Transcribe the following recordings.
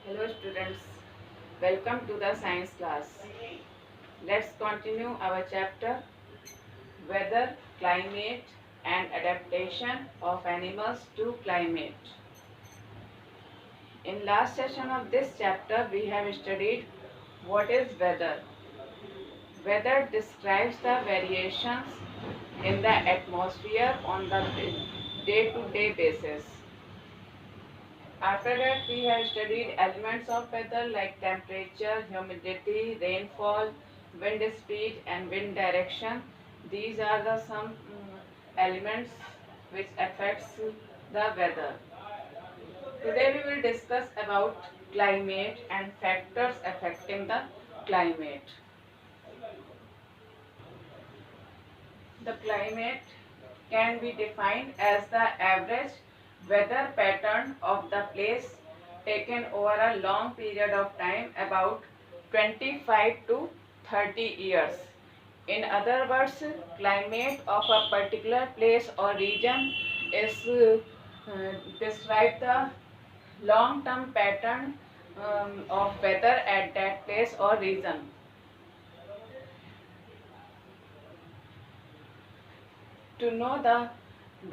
Hello students, welcome to the science class. Let's continue our chapter Weather, Climate and Adaptation of Animals to Climate. In last session of this chapter we have studied what is weather. Weather describes the variations in the atmosphere on the day-to-day basis. After that, we have studied elements of weather like temperature, humidity, rainfall, wind speed and wind direction. These are the some elements which affects the weather. Today we will discuss about climate and factors affecting the climate. The climate can be defined as the average weather pattern of the place taken over a long period of time, about 25 to 30 years. In other words, climate of a particular place or region is describe the long-term pattern of weather at that place or region. To know the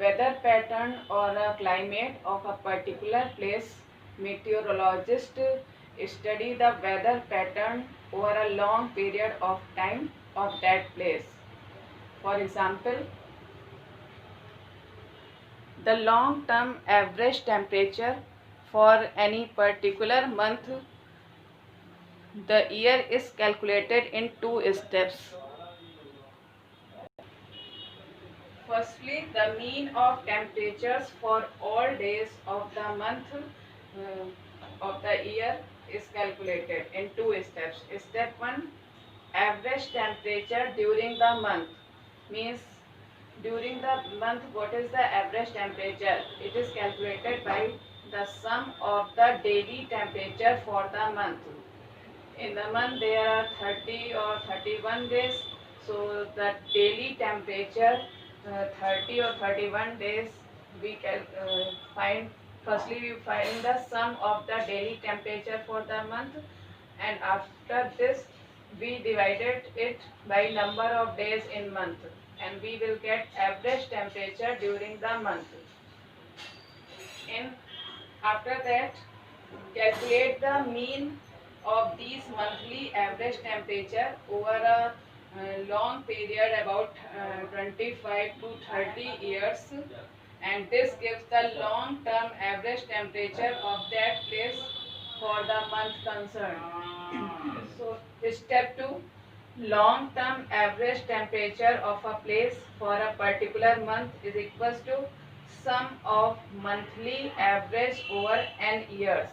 weather pattern or a climate of a particular place, meteorologists study the weather pattern over a long period of time of that place. For example, the long-term average temperature for any particular month, the year is calculated in two steps. Firstly, the mean of temperatures for all days of the month of the year is calculated in two steps. Step 1, average temperature during the month. Means during the month what is the average temperature? It is calculated by the sum of the daily temperature for the month. In the month there are 30 or 31 days, so the daily temperature 30 or 31 days we can find. Firstly we find the sum of the daily temperature for the month, and after this we divided it by number of days in month, and we will get average temperature during the month. In after that, calculate the mean of these monthly average temperature over a long period, about 25 to 30 years, and this gives the long term average temperature of that place for the month concerned. So step 2, long term average temperature of a place for a particular month is equals to sum of monthly average over n years.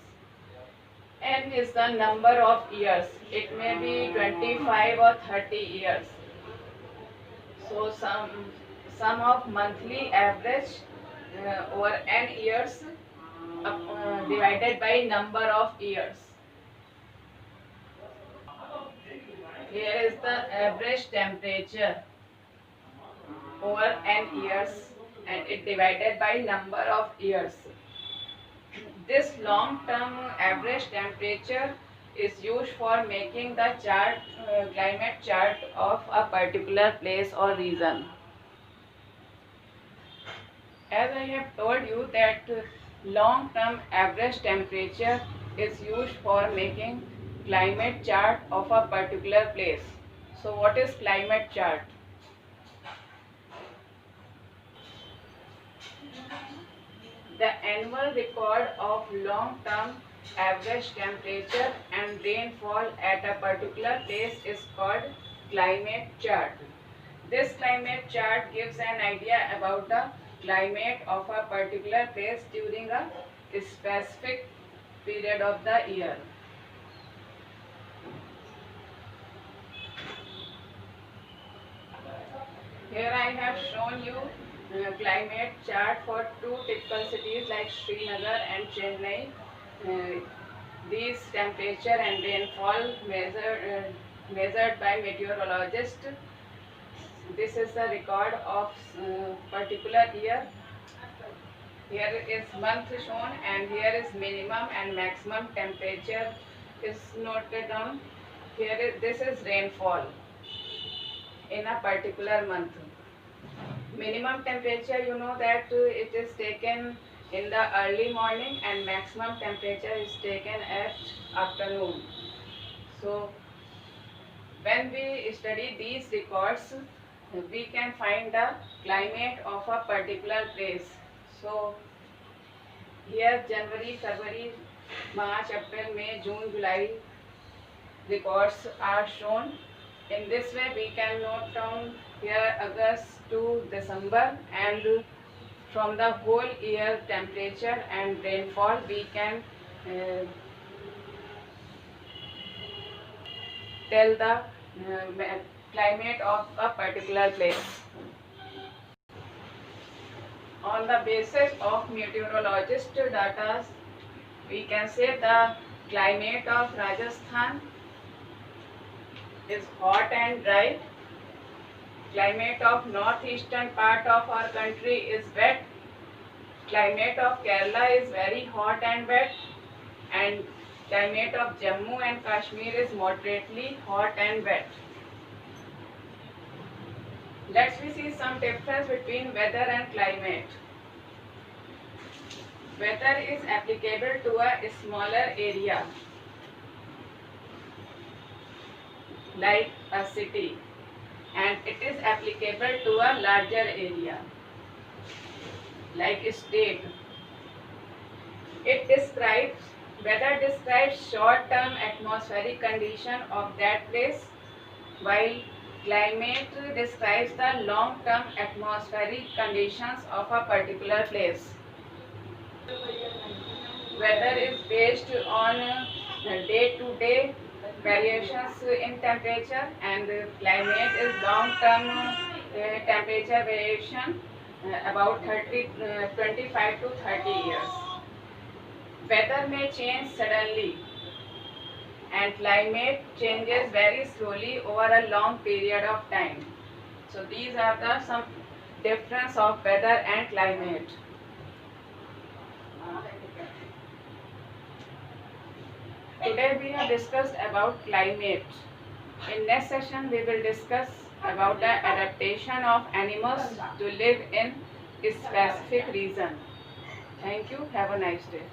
N is the number of years. It may be 25 or 30 years. So sum of monthly average over n years divided by number of years. Here is the average temperature over n years, and it divided by number of years. This long-term average temperature is used for making the chart, climate chart of a particular place or region. As I have told you that long-term average temperature is used for making climate chart of a particular place. So what is climate chart? The annual record of long-term average temperature and rainfall at a particular place is called climate chart. This climate chart gives an idea about the climate of a particular place during a specific period of the year. Here I have shown you climate chart for two typical cities like Srinagar and Chennai. These temperature and rainfall measured by meteorologists. This is the record of particular year. here is month shown, and here is minimum and maximum temperature is noted down. Here is, this is rainfall in a particular month. Minimum temperature, you know that it is taken in the early morning, and maximum temperature is taken at afternoon. So when we study these records, we can find the climate of a particular place. So here January, February, March, April, May, June, July records are shown. In this way we can note down here August to December, and from the whole year temperature and rainfall we can tell the climate of a particular place. On the basis of meteorologist data, we can say the climate of Rajasthan is hot and dry. Climate of northeastern part of our country is wet. Climate of Kerala is very hot and wet, and climate of Jammu and Kashmir is moderately hot and wet. Let's see some difference between weather and climate. Weather is applicable to a smaller area, like a city, and it is applicable to a larger area, like a state. Weather describes short-term atmospheric condition of that place, while climate describes the long-term atmospheric conditions of a particular place. Weather is based on day-to-day variations in temperature, and climate is long-term temperature variation about 25 to 30 years. Weather may change suddenly, and climate changes very slowly over a long period of time. So these are the some difference of weather and climate. Today we have discussed about climate. In next session we will discuss about the adaptation of animals to live in a specific region. Thank you. Have a nice day.